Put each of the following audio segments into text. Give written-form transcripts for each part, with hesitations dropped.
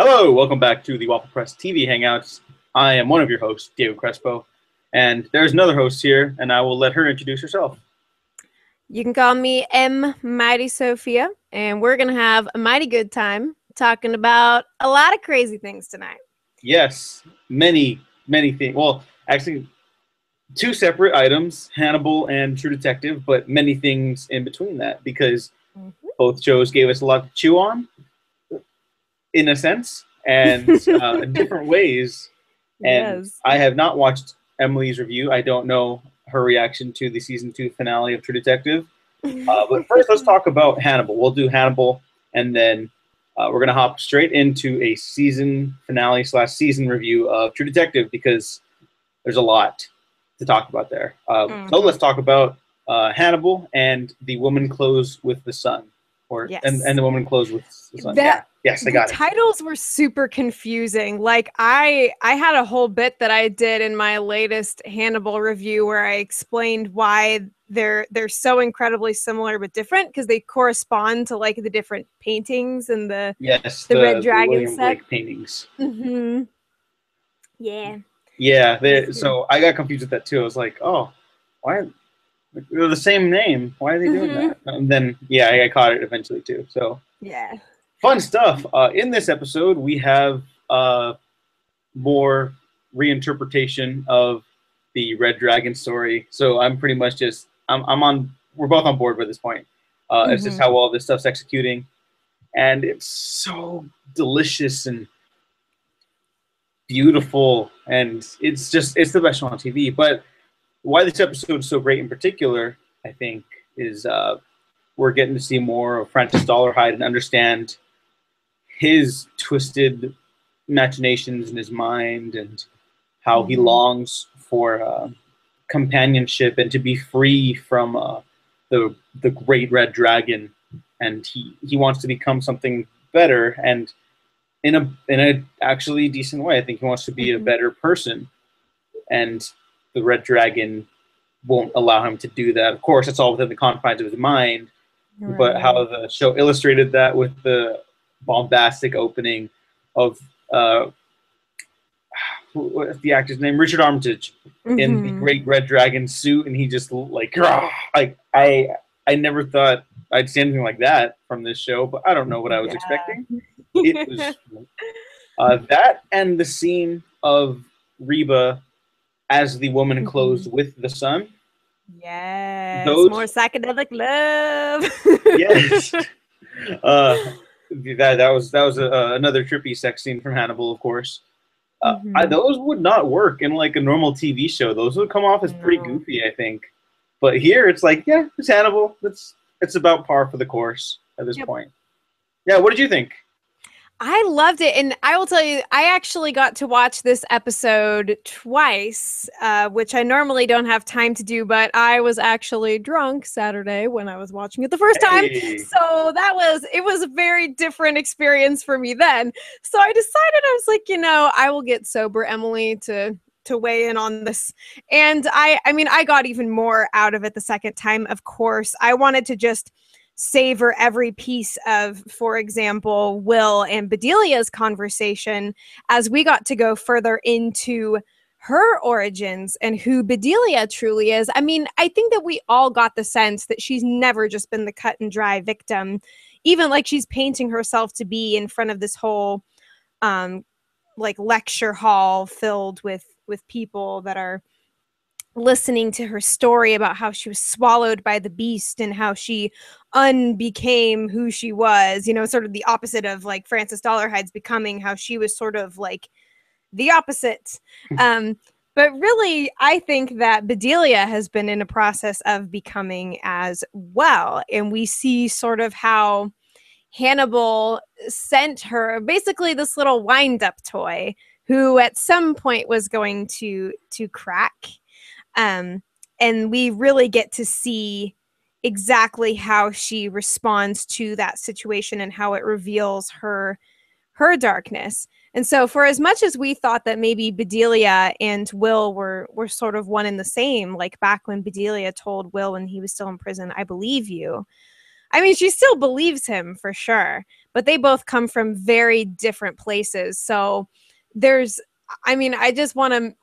Hello, welcome back to the Waffle Press TV Hangouts. I am one of your hosts, Diego Crespo, and there's another host here, and I will let her introduce herself. You can call me M. Mighty Sophia, and we're going to have a mighty good time talking about a lot of crazy things tonight. Yes, many things. Well, actually, two separate items, Hannibal and True Detective, but many things in between that, because both shows gave us a lot to chew on, in a sense, and different ways. And Yes. I have not watched Emily's review. I don't know her reaction to the season 2 finale of True Detective. But first, let's talk about Hannibal. We'll do Hannibal, and then we're going to hop straight into a season finale / season review of True Detective, because there's a lot to talk about there. So let's talk about Hannibal and The Woman Clothes with the Sun. Yes. And The Woman Clothes with the Sun. Yes, I got it. The titles were super confusing. Like I had a whole bit that I did in my latest Hannibal review where I explained why they're so incredibly similar but different, because they correspond to like the different paintings and the Red Dragon William set. Blake paintings. Mm-hmm. Yeah. Yeah, so I got confused with that too. I was like, oh, why? They're the same name. Why are they doing that? And then, I caught it eventually too. So yeah, fun stuff. In this episode, we have more reinterpretation of the Red Dragon story. So I'm pretty much just I'm on. We're both on board by this point. It's just how well this stuff's executing, and it's so delicious and beautiful, and it's the best show on TV. But why this episode is so great in particular, I think, is we're getting to see more of Francis Dollarhide and understand his twisted machinations in his mind and how he longs for companionship and to be free from the great Red Dragon, and he wants to become something better, and in a actually decent way. I think he wants to be a better person, and the Red Dragon won't allow him to do that. Of course, it's all within the confines of his mind, but how the show illustrated that with the bombastic opening of what's the actor's name? Richard Armitage in the great Red Dragon suit, and he just like I never thought I'd see anything like that from this show, but I don't know what I was expecting. It was that, and the scene of Reba as the woman clothes with the sun. Yes, more psychedelic love. Yes. That was another trippy sex scene from Hannibal, of course. Those would not work in like a normal TV show. Those would come off as pretty goofy, I think. But here, it's like, yeah, it's Hannibal. It's about par for the course at this point. Yeah, what did you think? I loved it, and I will tell you, I actually got to watch this episode twice, which I normally don't have time to do, but I was actually drunk Saturday when I was watching it the first time, so it was a very different experience for me then. So I decided, I was like, I will get sober Emily to weigh in on this, and I mean, I got even more out of it the second time. Of course, I wanted to just savor every piece of, for example, Will and Bedelia's conversation as we got to go further into her origins and who Bedelia truly is. I mean, I think that we all got the sense that she's never just been the cut and dry victim, even like she's painting herself to be in front of this whole like lecture hall filled with people that are listening to her story about how she was swallowed by the beast and how she unbecame who she was, sort of the opposite of like Francis Dollarhide's becoming, how she was sort of like the opposite. But really, I think that Bedelia has been in a process of becoming as well. And we see sort of how Hannibal sent her basically this little wind-up toy who at some point was going to crack. And we really get to see exactly how she responds to that situation and how it reveals her darkness. And so for as much as we thought that maybe Bedelia and Will were sort of one and the same, like back when Bedelia told Will when he was still in prison, "I believe you." I mean, she still believes him for sure. but they both come from very different places. So I just want to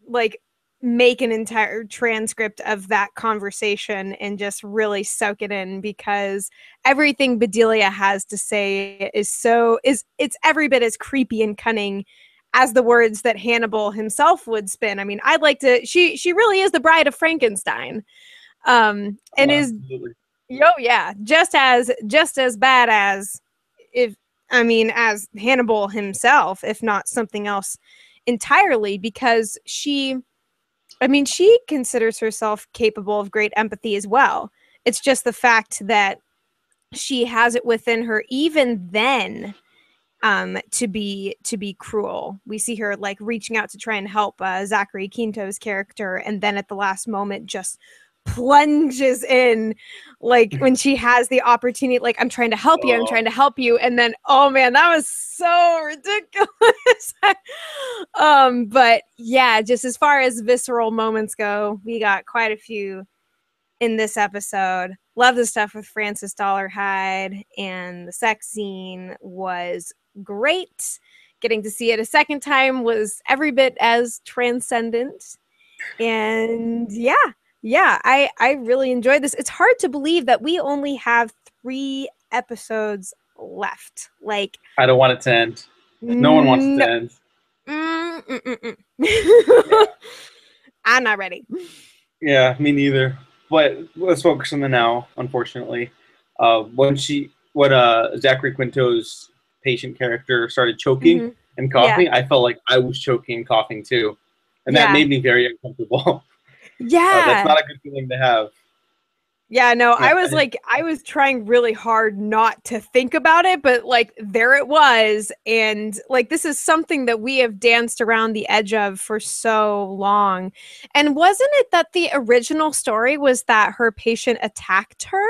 like make an entire transcript of that conversation and just really soak it in, because everything Bedelia has to say it's every bit as creepy and cunning as the words that Hannibal himself would spin. I mean, I'd like to she really is the bride of Frankenstein. And is Absolutely. oh yeah, just as bad as as Hannibal himself, if not something else entirely, because she considers herself capable of great empathy as well. It's just the fact that she has it within her even then, to be cruel. We see her like reaching out to try and help Zachary Quinto's character, and then at the last moment just plunges in, like when she has the opportunity, like, I'm trying to help you, and then, oh man, that was so ridiculous. But yeah, just as far as visceral moments go, we got quite a few in this episode. Love the stuff with Frances Dollarhide, and the sex scene was great. Getting to see it a second time was every bit as transcendent. And I really enjoyed this. It's hard to believe that we only have 3 episodes left. Like, I don't want it to end. No one wants it to end. Yeah. I'm not ready. Yeah, me neither. But let's focus on the now, unfortunately. When Zachary Quinto's patient character started choking and coughing, I felt like I was choking and coughing too. And that made me very uncomfortable. Yeah. That's not a good feeling to have. Yeah, no, I was trying really hard not to think about it, but like there it was. And like, this is something that we have danced around the edge of for so long. And wasn't it that the original story was that her patient attacked her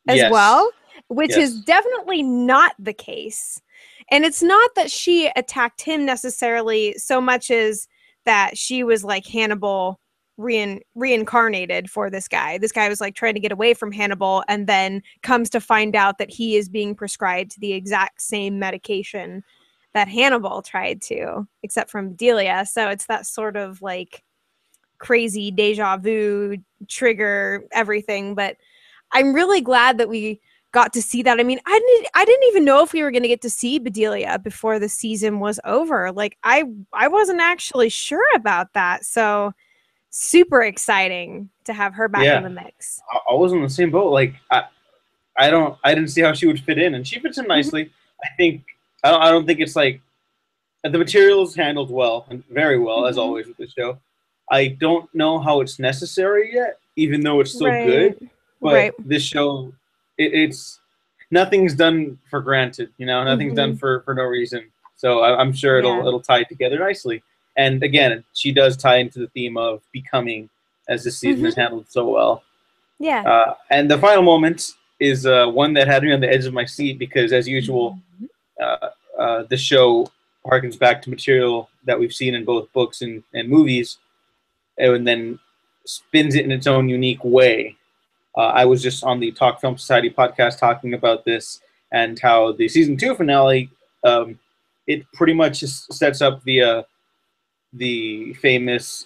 as well? Which is definitely not the case. And it's not that she attacked him necessarily so much as that she was like Hannibal reincarnated for this guy. This guy was like trying to get away from Hannibal, and then comes to find out that he is being prescribed the exact same medication that Hannibal tried to, except from Delia. So it's that sort of like crazy deja vu trigger everything. But I'm really glad that we got to see that. I mean, I didn't even know if we were going to get to see Bedelia before the season was over. Like I wasn't actually sure about that. So super exciting to have her back in the mix. I was in the same boat. Like I didn't see how she would fit in, and she fits in nicely. I don't think it's like the material is handled well and very well as always with the show. I don't know how it's necessary yet, even though it's so good. But this show, it's nothing's done for granted. You know, nothing's done for no reason. So I'm sure it'll tie together nicely. And again, she does tie into the theme of becoming, as this season is handled so well. Yeah. And the final moment is one that had me on the edge of my seat, because, as usual, the show harkens back to material that we've seen in both books and movies, and then spins it in its own unique way. I was just on the Talk Film Society podcast talking about this, and how the season 2 finale, it pretty much just sets up the famous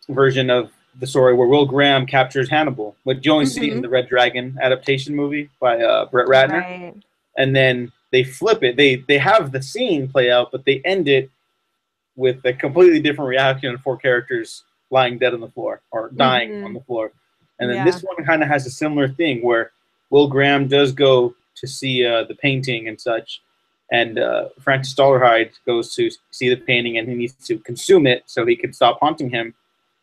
version of the story where Will Graham captures Hannibal, which you only see in the Red Dragon adaptation movie by Brett Ratner. And then they flip it. They have the scene play out, but they end it with a completely different reaction of 4 characters lying dead on the floor or dying on the floor. And then this one kind of has a similar thing where Will Graham does go to see the painting and such, and Frances Dollarhide goes to see the painting, and he needs to consume it so he can stop haunting him.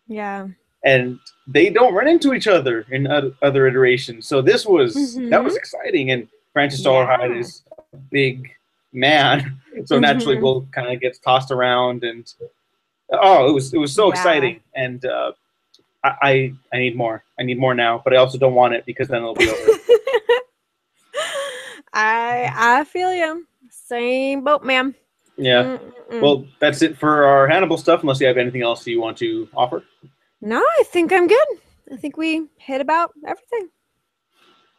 Yeah. And they don't run into each other in other iterations. So this was that was exciting. And Frances Dollarhide is a big man, so naturally Will kind of gets tossed around, and it was so exciting. And I need more. I need more now, but I also don't want it, because then it'll be over. I feel you. Same boat, ma'am. Yeah. Well, that's it for our Hannibal stuff, unless you have anything else you want to offer. No, I think I'm good. I think we hit about everything.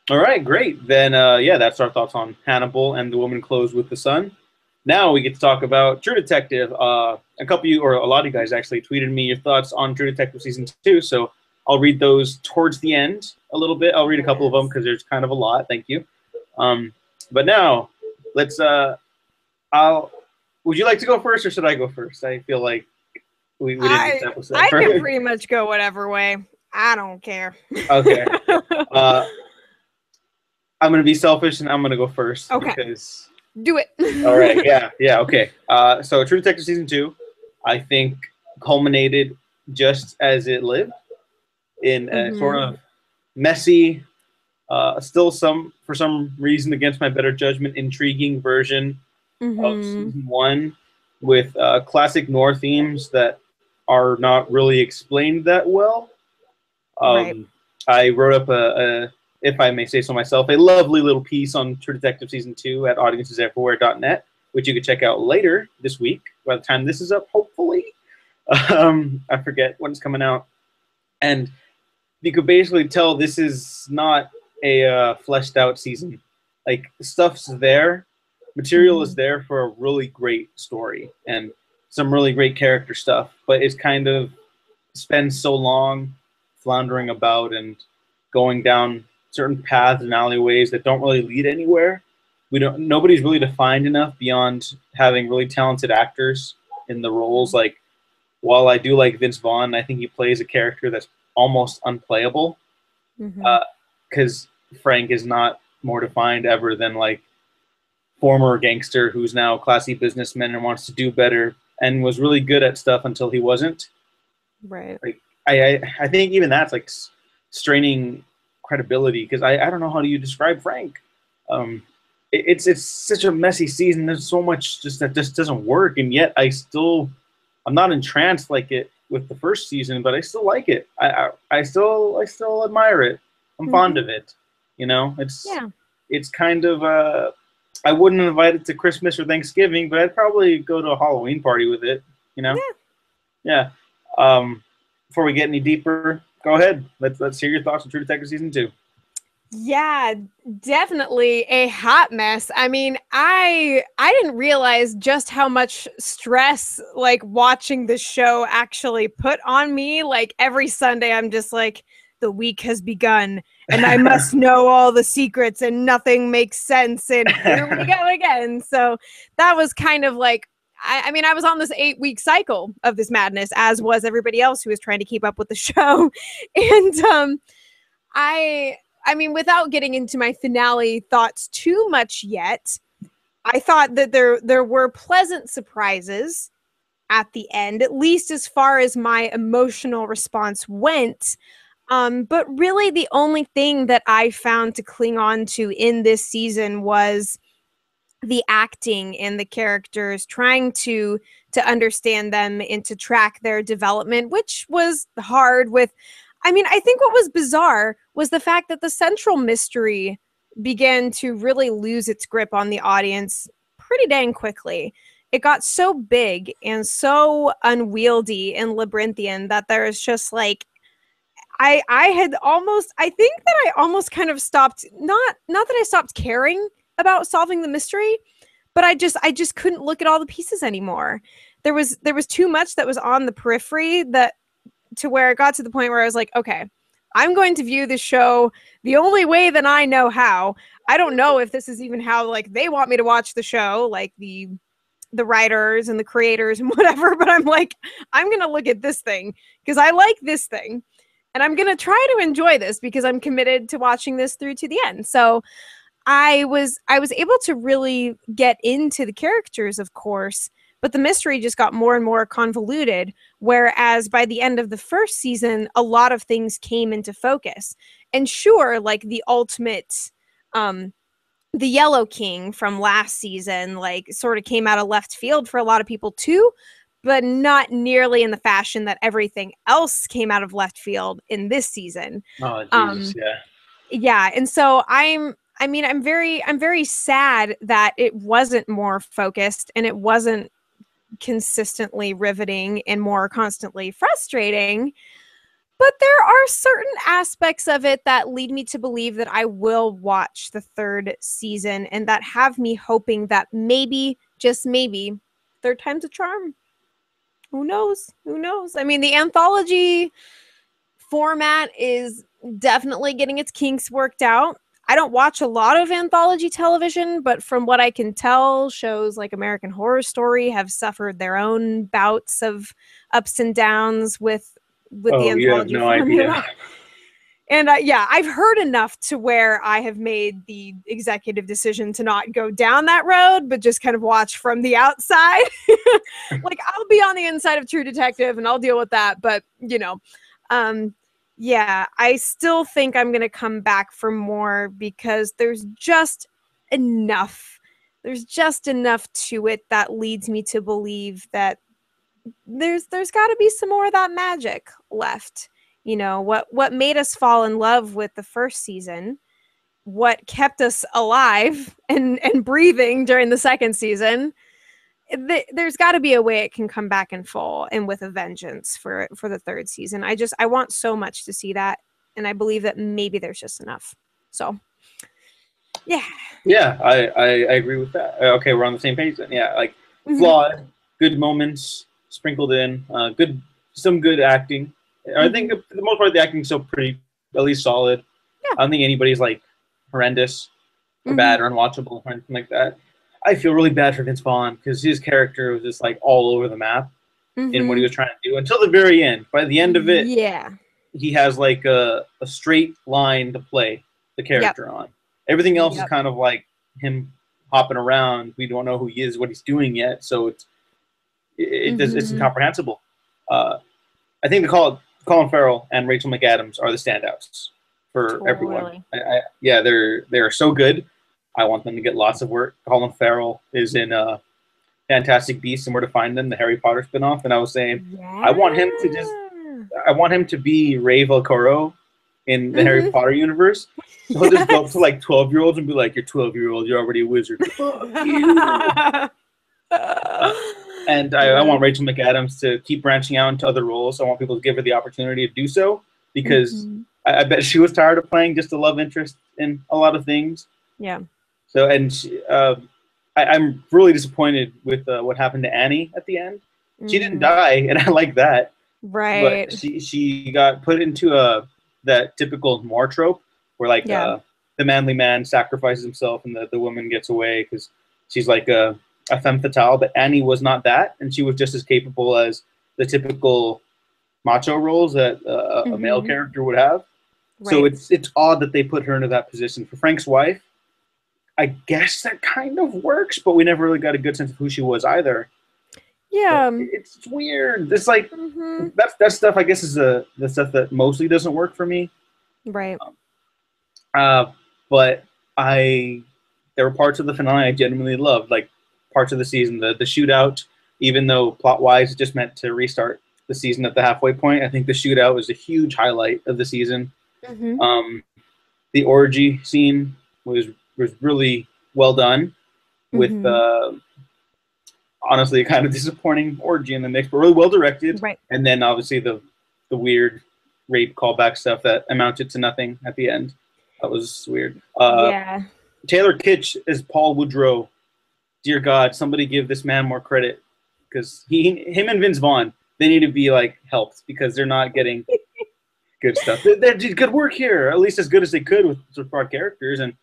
All right, great. Then, yeah, that's our thoughts on Hannibal and The Woman Clothed with the Sun. Now we get to talk about True Detective. A couple of you, or a lot of you guys actually tweeted me your thoughts on True Detective Season 2, so I'll read those towards the end a little bit. I'll read a couple of them because there's kind of a lot. Thank you. But now, let's, would you like to go first, or should I go first? I feel like we didn't get this episode I first. can pretty much go whatever way. I don't care. Okay. I'm going to be selfish, and I'm going to go first. Okay. Because... Do it. All right. Yeah. Okay. So True Detective Season 2, I think, culminated just as it lived in a sort of messy, still for some reason, against my better judgment, intriguing version of Season 1 with classic noir themes that are not really explained that well. Right. I wrote up if I may say so myself, a lovely little piece on True Detective Season 2 at audienceseverywhere.net, which you can check out later this week, by the time this is up, hopefully. I forget when it's coming out. And you could basically tell this is not a fleshed out season. Like, stuff's there. Material is there for a really great story and some really great character stuff, but it's kind of spends so long floundering about and going down certain paths and alleyways that don't really lead anywhere. Nobody's really defined enough beyond having really talented actors in the roles. Like, while I do like Vince Vaughn, I think he plays a character that's almost unplayable. Because Frank is not more defined ever than like former gangster who's now classy businessman and wants to do better and was really good at stuff until he wasn't. Right. Like, I think even that's like straining credibility, because I don't know how do you describe Frank. It's such a messy season. There's so much just that just doesn't work, and yet I'm not entranced like it with the first season, but I still like it. I still admire it. I'm fond of it. You know, it's kind of I wouldn't invite it to Christmas or Thanksgiving, but I'd probably go to a Halloween party with it. You know, yeah. Before we get any deeper, go ahead. Let's hear your thoughts on True Detective Season 2. Yeah, definitely a hot mess. I mean, I didn't realize just how much stress like watching the show actually put on me. Like every Sunday I'm just like, the week has begun and I must know all the secrets and nothing makes sense and here we go again. So that was kind of like, I mean, I was on this 8-week cycle of this madness, as was everybody else who was trying to keep up with the show. And I mean, without getting into my finale thoughts too much yet, I thought that there were pleasant surprises at the end, at least as far as my emotional response went. But really the only thing that I found to cling on to in this season was the acting and the characters, trying to understand them and to track their development, which was hard with, I mean, I think what was bizarre was the fact that the central mystery began to really lose its grip on the audience pretty dang quickly. It got so big and so unwieldy and labyrinthian that there's just like, I think that I almost kind of stopped, not that I stopped caring about solving the mystery, but I just couldn't look at all the pieces anymore. There was too much that was on the periphery that to where it got to the point where I was like, okay, I'm going to view this show the only way that I know how. I don't know if this is even how like they want me to watch the show, like the writers and the creators and whatever, but I'm like, I'm going to look at this thing because I like this thing. And I'm going to try to enjoy this because I'm committed to watching this through to the end. So I was able to really get into the characters, of course, but the mystery just got more and more convoluted. Whereas by the end of the first season, a lot of things came into focus. And sure, like the ultimate, the Yellow King from last season, like sort of came out of left field for a lot of people too, but not nearly in the fashion that everything else came out of left field in this season. Oh, Jesus, Yeah. And so I'm very sad that it wasn't more focused and it wasn't consistently riveting and more constantly frustrating. But there are certain aspects of it that lead me to believe that I will watch the third season and that have me hoping that maybe, just maybe, third time's a charm. Who knows? Who knows? I mean, the anthology format is definitely getting its kinks worked out. I don't watch a lot of anthology television, but from what I can tell, shows like American Horror Story have suffered their own bouts of ups and downs with the Oh, you have anthology no formula. idea. And yeah, I've heard enough to where I have made the executive decision to not go down that road, but just kind of watch from the outside. Like, I'll be on the inside of True Detective and I'll deal with that. But, yeah, I still think I'm going to come back for more because there's just enough. There's just enough to it that leads me to believe that there's got to be some more of that magic left. What made us fall in love with the first season, what kept us alive and breathing during the second season. There's got to be a way it can come back in full and with a vengeance for the third season. I want so much to see that, and I believe that maybe there's just enough. So yeah. Yeah, I agree with that. Okay, we're on the same page then. Yeah, like flawed, good moments sprinkled in, some good acting. I think for the most part the acting's still pretty, at least solid. Yeah. I don't think anybody's like horrendous or bad or unwatchable or anything like that. I feel really bad for Vince Vaughn because his character was just like all over the map in what he was trying to do until the very end. By the end of it, yeah, he has like a straight line to play the character on. Everything else is kind of like him hopping around. We don't know who he is, what he's doing yet, so it's incomprehensible. I think Colin Farrell and Rachel McAdams are the standouts for everyone. They're so good. I want them to get lots of work. Colin Farrell is in Fantastic Beasts and Where to Find Them, the Harry Potter spinoff, and I was saying I want him to be Ray Velcoro in the Harry Potter universe. So he'll just go up to like 12-year-olds and be like, "You're 12-year-old. You're already a wizard." And I want Rachel McAdams to keep branching out into other roles. I want people to give her the opportunity to do so because I bet she was tired of playing just a love interest in a lot of things. Yeah. So, and I'm really disappointed with what happened to Annie at the end. She didn't die, and I like that. Right. But she got put into that typical noir trope where like the manly man sacrifices himself and the woman gets away because she's like a femme fatale. But Annie was not that, and she was just as capable as the typical macho roles that a male character would have. Right. So it's odd that they put her into that position. For Frank's wife, I guess that kind of works, but we never really got a good sense of who she was either. Yeah, it's weird. It's like that stuff. I guess is the stuff that mostly doesn't work for me. Right. But there were parts of the finale I genuinely loved, like parts of the season, the shootout. Even though plot wise, it just meant to restart the season at the halfway point. I think the shootout was a huge highlight of the season. The orgy scene was really well done, with honestly a kind of disappointing orgy in the mix, but really well directed. Right. And then obviously the weird rape callback stuff that amounted to nothing at the end. That was weird. Taylor Kitsch as Paul Woodrow. Dear God, somebody give this man more credit, because him and Vince Vaughn, they need to be like helped because they're not getting good stuff. They did good work here, at least as good as they could with sort of our characters. And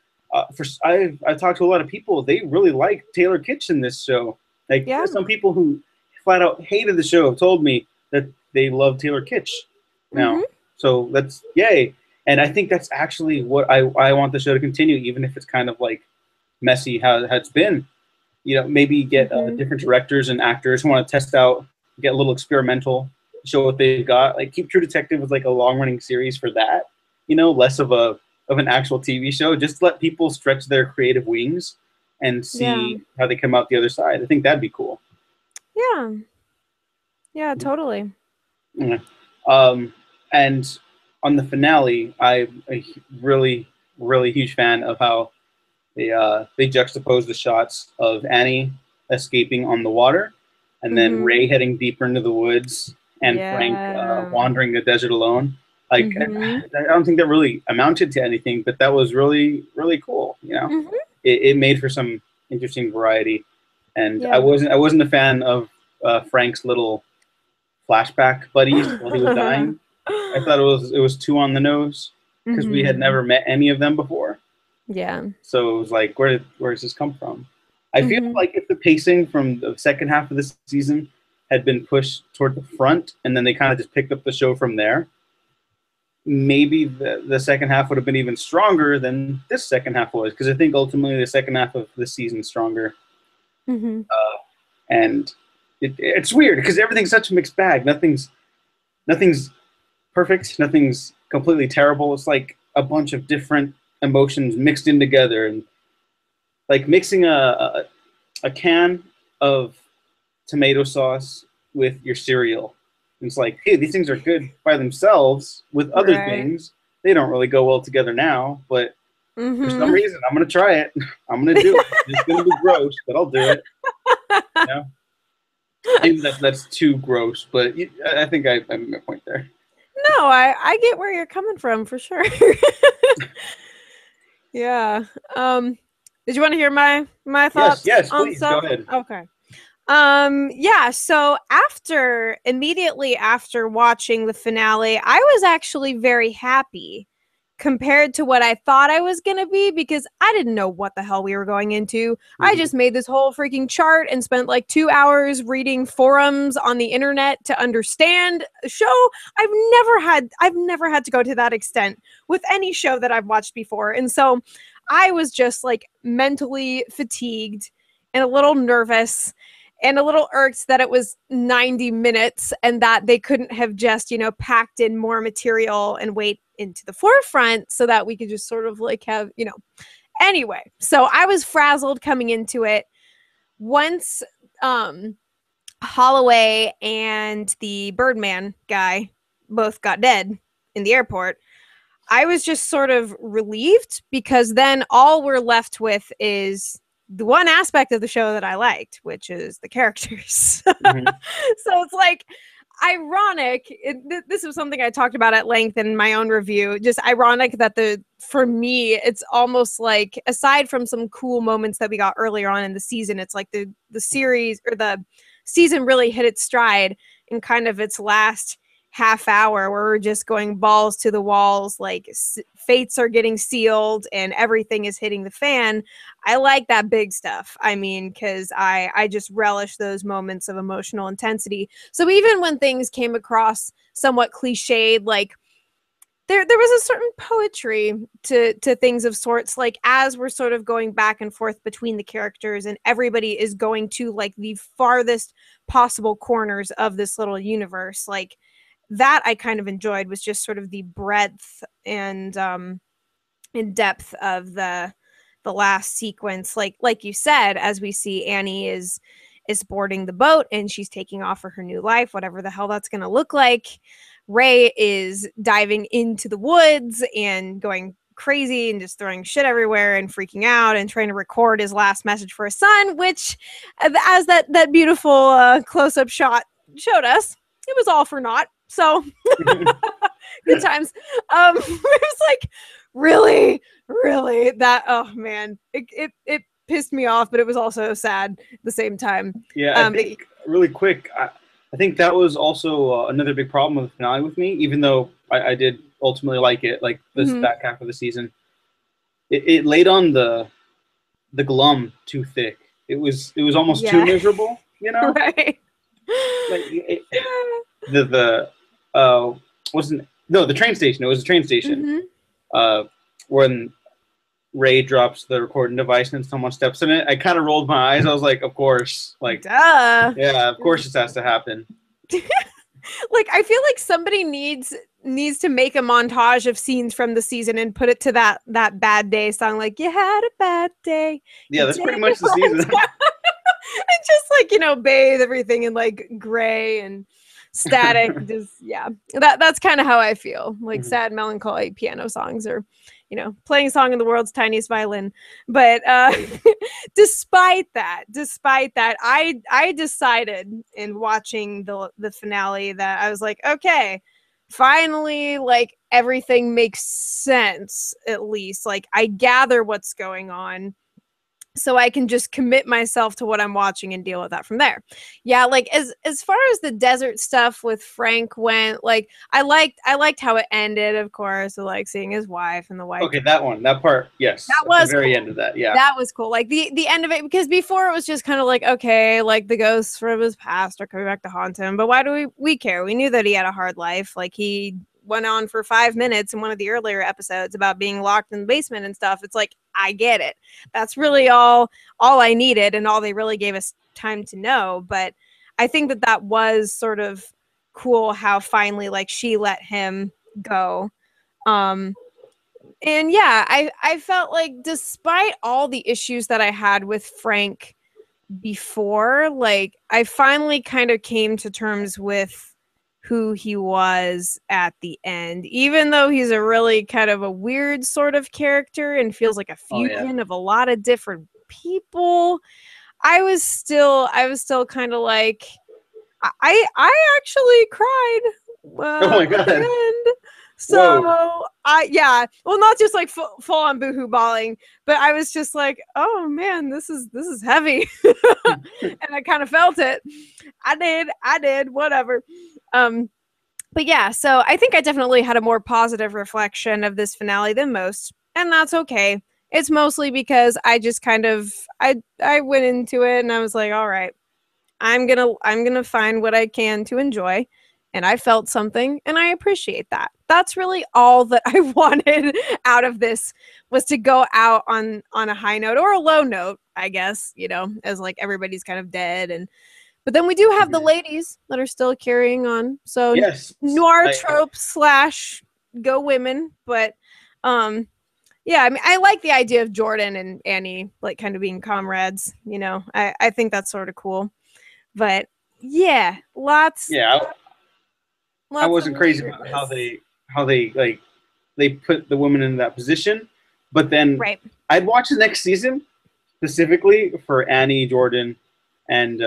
I've talked to a lot of people. They really like Taylor Kitsch in this show. Like some people who flat out hated the show have told me that they love Taylor Kitsch now. So that's yay. And I think that's actually what I want the show to continue, even if it's kind of like messy how it's been. You know, maybe get different directors and actors who want to test out, get a little experimental, show what they've got. Like keep True Detective as like a long running series for that. You know, less of an actual TV show. Just let people stretch their creative wings and see how they come out the other side. I think that'd be cool. Yeah. Yeah, totally. Yeah. And on the finale, I'm a really, really huge fan of how they juxtapose the shots of Annie escaping on the water, and then Ray heading deeper into the woods, and Frank wandering the desert alone. Like, Mhm. I don't think that really amounted to anything, but that was really, really cool. You know, Mhm. it made for some interesting variety. And Yeah. I wasn't a fan of Frank's little flashback buddies while he was dying. I thought it was too on the nose because we had Mhm. never met any of them before. Yeah. So it was like, where does this come from? I feel Mhm. like if the pacing from the second half of this season had been pushed toward the front, and then they kind of just picked up the show from there, maybe the second half would have been even stronger than this second half was. Because I think ultimately the second half of the season is stronger, Mhm. and it's weird because everything's such a mixed bag. Nothing's perfect. Nothing's completely terrible. It's like a bunch of different emotions mixed in together, and like mixing a can of tomato sauce with your cereal. It's like, hey, these things are good by themselves. With other Right. things, they don't really go well together now. But for some Mhm. reason, I'm gonna try it. I'm gonna do it. It's gonna be gross, but I'll do it. You know, maybe that's too gross, but I think I made my point there. No, I get where you're coming from for sure. Yeah. Um, did you want to hear my Yes, thoughts yes, on please go stuff? ahead. Okay. Yeah, so immediately after watching the finale, I was actually very happy compared to what I thought I was going to be because I didn't know what the hell we were going into. I Mm-hmm. just made this whole freaking chart and spent like 2 hours reading forums on the internet to understand a show. I've never had to go to that extent with any show that I've watched before. And so I was just like mentally fatigued and a little nervous and a little irked that it was 90 minutes and that they couldn't have just, packed in more material and wait into the forefront so that we could just sort of like have, anyway. So I was frazzled coming into it. Once Holloway and the Birdman guy both got dead in the airport, I was just sort of relieved because then all we're left with is the one aspect of the show that I liked, which is the characters. Mm-hmm. So it's like ironic. This was something I talked about at length in my own review. Just ironic that for me, it's almost like aside from some cool moments that we got earlier on in the season, it's like the series or the season really hit its stride in kind of its last half hour where we're just going balls to the walls, like fates are getting sealed and everything is hitting the fan. I like that big stuff. I mean, because I just relish those moments of emotional intensity. So even when things came across somewhat cliched, like there was a certain poetry to things of sorts, like as we're sort of going back and forth between the characters and everybody is going to like the farthest possible corners of this little universe, like that I kind of enjoyed was just sort of the breadth and in depth of the last sequence. Like you said, as we see Annie is boarding the boat and she's taking off for her new life, whatever the hell that's going to look like. Ray is diving into the woods and going crazy and just throwing shit everywhere and freaking out and trying to record his last message for his son, which as that beautiful close-up shot showed us, it was all for naught. So good times. It was like really that, oh man, it pissed me off, but it was also sad at the same time. Yeah, I think really quick. I think that was also another big problem with the finale with me. Even though I did ultimately like it, like this Mhm. back half of the season, it laid on the glum too thick. It was almost too Yeah. miserable. You know, Right. like the wasn't no the train station. It was a train station. Hmm. When Ray drops the recording device and someone steps in it, I kind of rolled my eyes. I was like, of course, like Duh. yeah, of course this has to happen. Like I feel like somebody needs to make a montage of scenes from the season and put it to that bad day song, like you had a bad day, Yeah, your that's pretty day much the went season. down. And just like bathe everything in like gray and static. Just yeah, that's kind of how I feel. Like Mhm. sad melancholy piano songs or playing a song in the world's tiniest violin. But despite that, I decided in watching the finale that I was like, okay, finally, like, everything makes sense, at least. Like, I gather what's going on, so I can just commit myself to what I'm watching and deal with that from there. Yeah, like as far as the desert stuff with Frank went, like I liked how it ended, of course, with, like, seeing his wife and the wife. Okay, that part, yes. That At was the very cool. end of that, yeah. That was cool. Like the end of it, because before it was just kind of like, okay, like the ghosts from his past are coming back to haunt him, but why do we care? We knew that he had a hard life. Like, he went on for 5 minutes in one of the earlier episodes about being locked in the basement and stuff. It's like, I get it. That's really all I needed, and all they really gave us time to know. But I think that was sort of cool how finally, like, she let him go. And yeah, I felt like, despite all the issues that I had with Frank before, like, I finally kind of came to terms with who he was at the end, even though he's a really kind of a weird sort of character and feels like a fusion of a lot of different people. I was still kind of like, I actually cried Oh my God. at the end. So well, not just like full on boohoo bawling, but I was just like, oh man, this is heavy. And I kind of felt it. I did, whatever. But yeah, so I think I definitely had a more positive reflection of this finale than most, and that's okay. It's mostly because I just kind of I went into it and I was like, all right, I'm gonna find what I can to enjoy, and I felt something, and I appreciate that. That's really all that I wanted out of this, was to go out on a high note, or a low note, I guess, as like everybody's kind of dead. But then we do have the ladies that are still carrying on. So yes, noir trope / go women. But yeah, I mean, I like the idea of Jordan and Annie, like, kind of being comrades. I think that's sort of cool. But yeah, lots. Yeah, I wasn't crazy about how they like they put the woman in that position, but then I'd watch the next season specifically for Annie, Jordan, and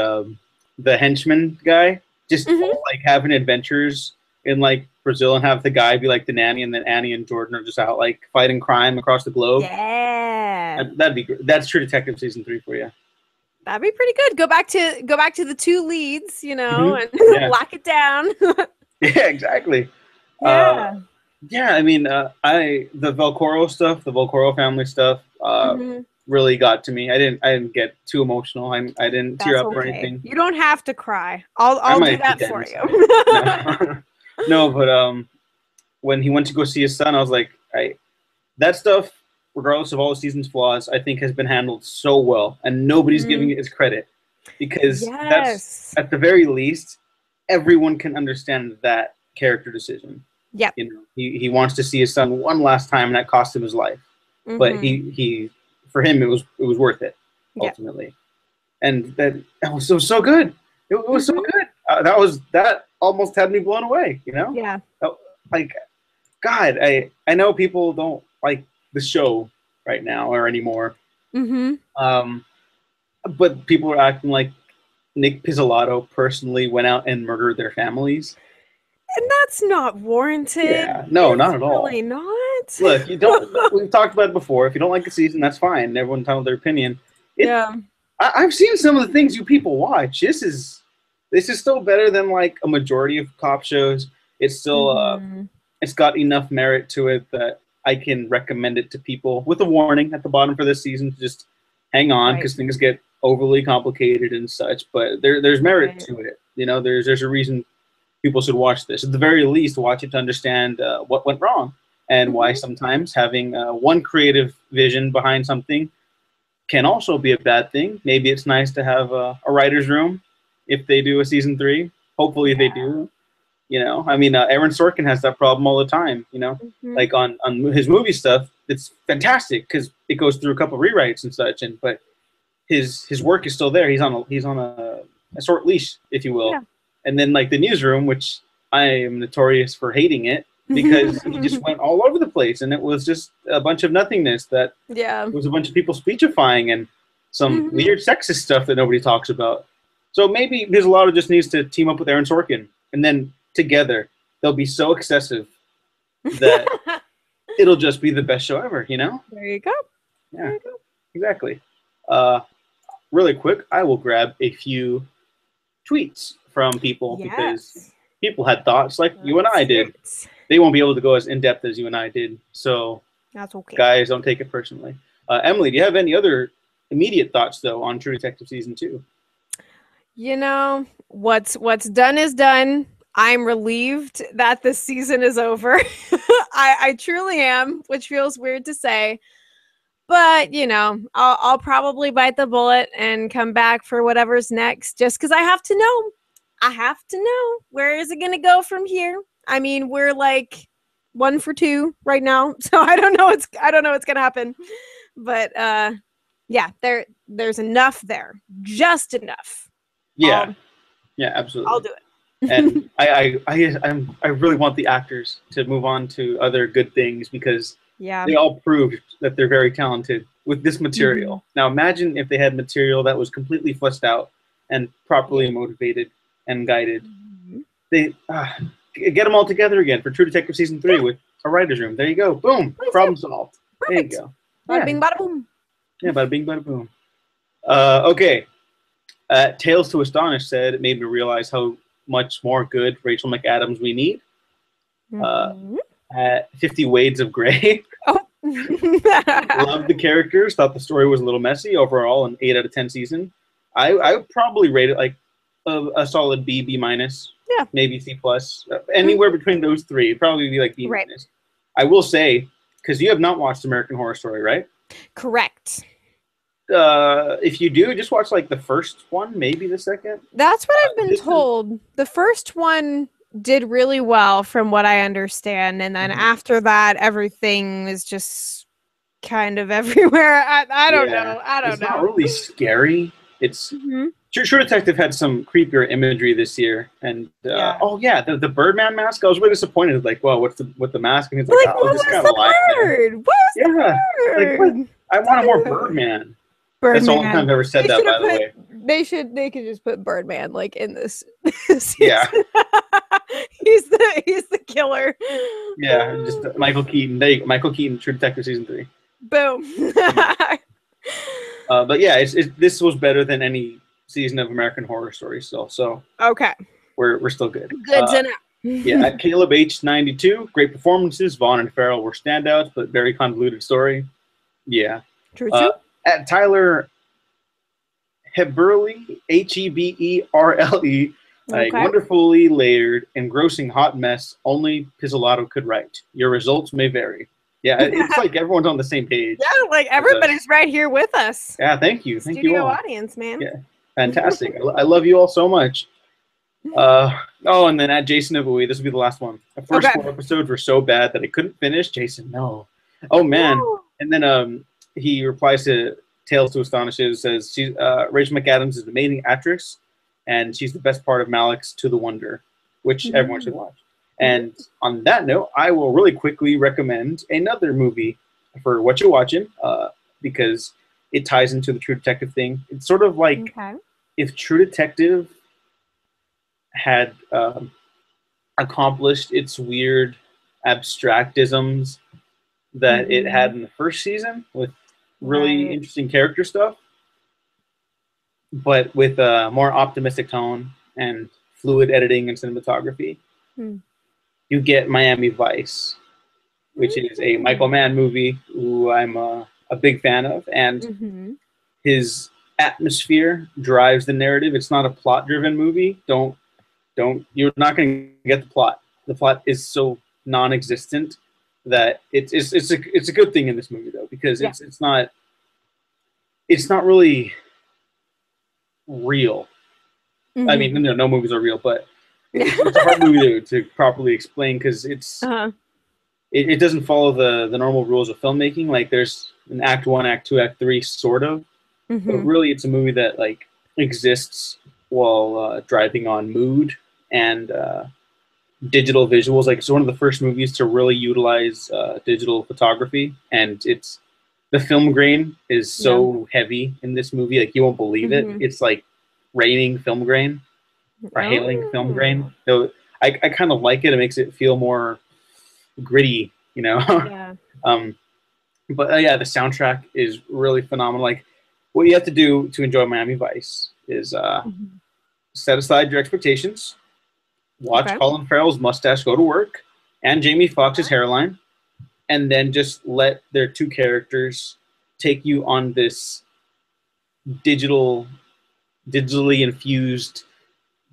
the henchman guy, just all, like, having adventures in, like, Brazil, and have the guy be like the nanny, and then Annie and Jordan are just out, like, fighting crime across the globe. Yeah, that'd be great. That's True Detective season 3 for you. That'd be pretty good. Go back to the two leads, and lock it down. Yeah, exactly. Yeah. I mean, the Velcoro stuff, the Velcoro family stuff, really got to me. I didn't get too emotional. I didn't tear up or anything. You don't have to cry. I'll do that for you. No, but when he went to go see his son, I was like, that stuff, regardless of all the season's flaws, I think has been handled so well, and nobody's giving it its credit, because that's, at the very least, everyone can understand that character decision. Yeah, he wants to see his son one last time, and that cost him his life. But he for him, it was worth it ultimately. And that was so good. It was so good. That almost had me blown away. Yeah. Like, God, I know people don't like the show right now or anymore. But people are acting like Nick Pizzolatto personally went out and murdered their families. And that's not warranted. Yeah, no, not at all. Really not. Look, we've talked about it before. If you don't like the season, that's fine. Everyone tell their opinion. I've seen some of the things you people watch. This is still better than, like, a majority of cop shows. It's still it's got enough merit to it that I can recommend it to people, with a warning at the bottom for this season to just hang on, because things get overly complicated and such. But there's merit to it. There's a reason people should watch this. At the very least, watch it to understand what went wrong, and why sometimes having one creative vision behind something can also be a bad thing. Maybe it's nice to have a writer's room if they do a season 3. Hopefully they do. I mean, Aaron Sorkin has that problem all the time. Like on his movie stuff, it's fantastic because it goes through a couple rewrites and such. But his work is still there. He's on a short leash, if you will. Yeah. And then, like, the newsroom, which I am notorious for hating it, because he just went all over the place, and it was just a bunch of nothingness that was a bunch of people speechifying and some weird sexist stuff that nobody talks about. So maybe Pizzolatto just needs to team up with Aaron Sorkin, and then together they'll be so excessive that it'll just be the best show ever, you know? There you go. Yeah, There you go. exactly. Really quick, I will grab a few tweets from people because people had thoughts like you and I did. They won't be able to go as in-depth as you and I did. So, that's okay. Guys, don't take it personally. Emily, do you have any other immediate thoughts, though, on True Detective Season 2? You know, what's done is done. I'm relieved that this season is over. I truly am, which feels weird to say. But, you know, I'll probably bite the bullet and come back for whatever's next just because I have to know. I have to know. Where is it going to go from here? I mean, we're like 1 for 2 right now. So I don't know what's going to happen. But yeah, there's enough there. Just enough. Yeah. Yeah, absolutely. I'll do it. And I really want the actors to move on to other good things because they all proved that they're very talented with this material. Now imagine if they had material that was completely fleshed out and properly motivated and guided. They get them all together again for True Detective Season 3 with a writer's room. There you go. Boom. Problem solved. Perfect. There you go. Bada bing, bada boom. Yeah, bada bing, bada boom. Okay. Tales to Astonish said it made me realize how much more good Rachel McAdams we need. 50 Shades of Grey. Loved the characters. Thought the story was a little messy. Overall, an 8 out of 10 season. I would probably rate it like a solid B minus. Yeah. Maybe C plus. Anywhere between those three. It'd probably be like B minus. I will say, because you have not watched American Horror Story, right? Correct. If you do, just watch like the first one, maybe the second. That's what I've been told. The first one did really well from what I understand, and then after that everything is just kind of everywhere. I don't know. It's not really scary. It's True Detective had some creepier imagery this year, and the Birdman mask. I was really disappointed. Like, well, what's the mask? And he's like, oh, this kind of bird. Like, I want a more Birdman. That's the only time I've ever said that, by the way. They could just put Birdman like in this. Yeah. he's the killer. Yeah, just Michael Keaton. There you go. Michael Keaton, True Detective Season 3. Boom. But yeah, this was better than any season of American Horror Story still. So okay, we're still good. Good to know. Yeah, at Caleb H92, great performances. Vaughn and Farrell were standouts, but very convoluted story. Yeah. True. At Tyler Heberle, Heberle, a wonderfully layered, engrossing hot mess only Pizzolatto could write. Your results may vary. Yeah, it's like everyone's on the same page. Yeah, like everybody's right here with us. Yeah, thank you. Thank you all. Audience, man. Yeah, fantastic. I love you all so much. And then at Jason Ivui, this will be the last one. The first 4 episodes were so bad that I couldn't finish. Jason, no. Oh, man. No. And then he replies to Tales to Astonish, says, Rachel McAdams is an amazing actress, and she's the best part of Malik's To the Wonder, which everyone should watch. And on that note, I will really quickly recommend another movie for what you're watching, because it ties into the True Detective thing. It's sort of like if True Detective had accomplished its weird abstractisms that it had in the first season with really interesting character stuff, but with a more optimistic tone and fluid editing and cinematography. You get Miami Vice, which is a Michael Mann movie who I'm a big fan of, and his atmosphere drives the narrative. It's not a plot-driven movie. You're not going to get the plot. The plot is so non-existent that it's a good thing in this movie though, because it's not really real. I mean, no movies are real, but it's a hard movie to properly explain because it doesn't follow the normal rules of filmmaking. Like there's an Act 1, Act 2, Act 3 sort of, but really it's a movie that like exists while driving on mood and digital visuals. Like it's one of the first movies to really utilize digital photography, and the film grain is so heavy in this movie, like you won't believe it. It's like raining film grain or hailing film grain. So I kind of like it. It makes it feel more gritty, you know. Yeah. But yeah, the soundtrack is really phenomenal. Like, what you have to do to enjoy Miami Vice is Mhm. set aside your expectations, watch Okay. Colin Farrell's mustache go to work, and Jamie Foxx's hairline, and then just let their two characters take you on this digital, digitally infused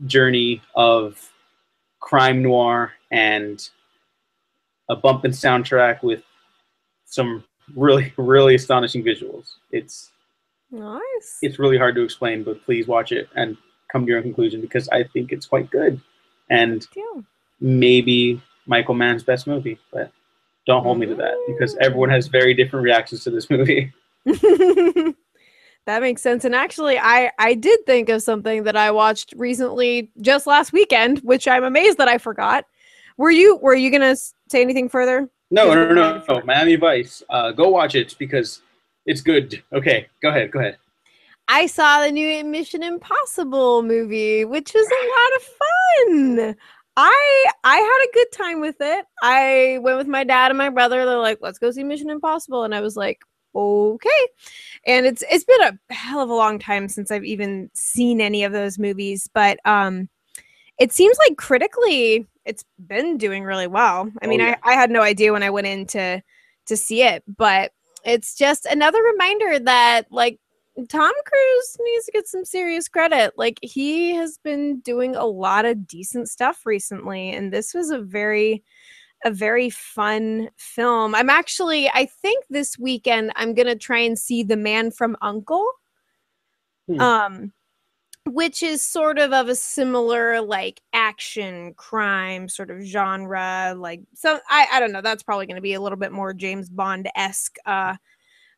journey of crime noir and a bumping soundtrack with some really, really astonishing visuals. Nice. It's really hard to explain, but please watch it and come to your own conclusion because I think it's quite good. And Deal. maybe Michael Mann's best movie, but don't hold me to that because everyone has very different reactions to this movie. That makes sense. And actually, I did think of something that I watched recently, just last weekend, which I'm amazed that I forgot. Were you gonna say anything further? No, Because no, we might no, have no. forgotten. Miami Vice. Go watch it because it's good. Okay, go ahead. Go ahead. I saw the new Mission Impossible movie, which was a lot of fun. I had a good time with it. I went with my dad and my brother. They're like, "Let's go see Mission Impossible," and I was like, "Okay." And it's been a hell of a long time since I've even seen any of those movies, but it seems like critically it's been doing really well. I Oh mean, yeah. I had no idea when I went in to see it, but it's just another reminder that like Tom Cruise needs to get some serious credit. Like he has been doing a lot of decent stuff recently, and this was a very fun film. I think this weekend I'm gonna try and see The Man from Uncle. Hmm. Um, which is sort of a similar like action crime sort of genre. Like so I don't know, that's probably gonna be a little bit more James Bond-esque.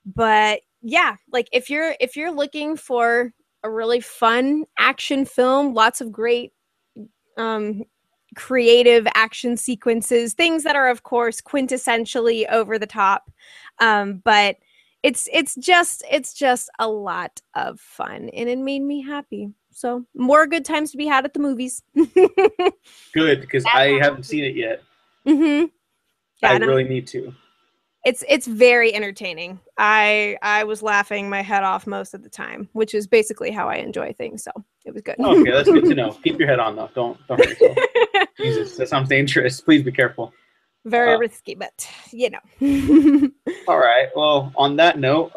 But yeah, like if you're looking for a really fun action film, lots of great um creative action sequences, things that are of course quintessentially over the top, but it's just a lot of fun and it made me happy. So more good times to be had at the movies. Good because That's I all. haven't seen it yet. Mm-hmm. I Yeah, no, really need to. it's very entertaining. I was laughing my head off most of the time, which is basically how I enjoy things. So it was good. Okay, that's good to know. Keep your head on though. Don't hurt yourself. Jesus, that sounds dangerous. Please be careful. Very Uh, risky, but you know. all right. Well, on that note,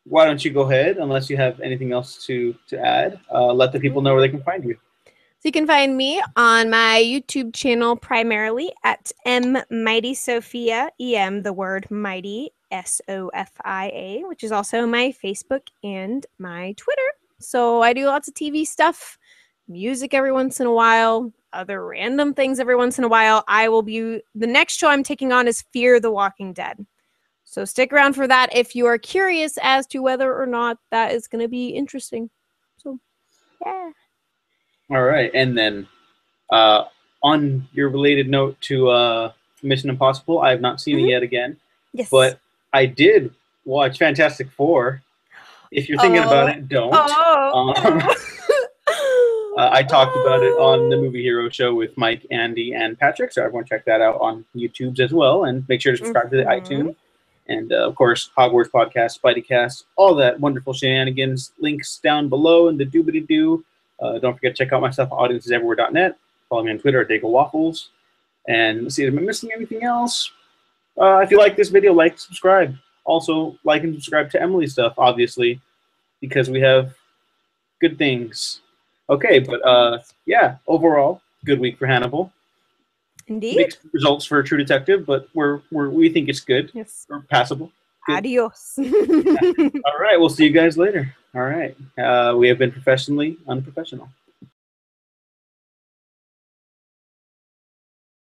why don't you go ahead, unless you have anything else to add? Let the people know where they can find you. So you can find me on my YouTube channel primarily at M Mighty Sophia, EM, the word mighty, Sofia, which is also my Facebook and my Twitter. So I do lots of TV stuff, music every once in a while, other random things every once in a while. The next show I'm taking on is Fear the Walking Dead. So stick around for that if you are curious as to whether or not that is going to be interesting. So, yeah. All right, and then uh, on your related note to Mission Impossible, I have not seen it Mm-hmm. yet again, Yes. but I did watch Fantastic Four. If you're thinking about Oh, it, don't. oh, Um, oh. I talked about it on the Movie Hero show with Mike, Andy, and Patrick, so everyone check that out on YouTube as well, and make sure to subscribe to the Mhm. iTunes. And of course, Hogwarts Podcast, Spideycast, all that wonderful shenanigans. Links down below in the doobity doo. Don't forget to check out my stuff on audienceseverywhere.net. Follow me on Twitter at DagoWaffles. And let's see, am I missing anything else? If you like this video, like, subscribe. Also, like and subscribe to Emily's stuff, obviously, because we have good things. Okay, but yeah, overall, good week for Hannibal. Indeed. Mixed results for True Detective, but we think it's good Yes. or passable. Good. Adios. All right, we'll see you guys later. All right, we have been professionally unprofessional.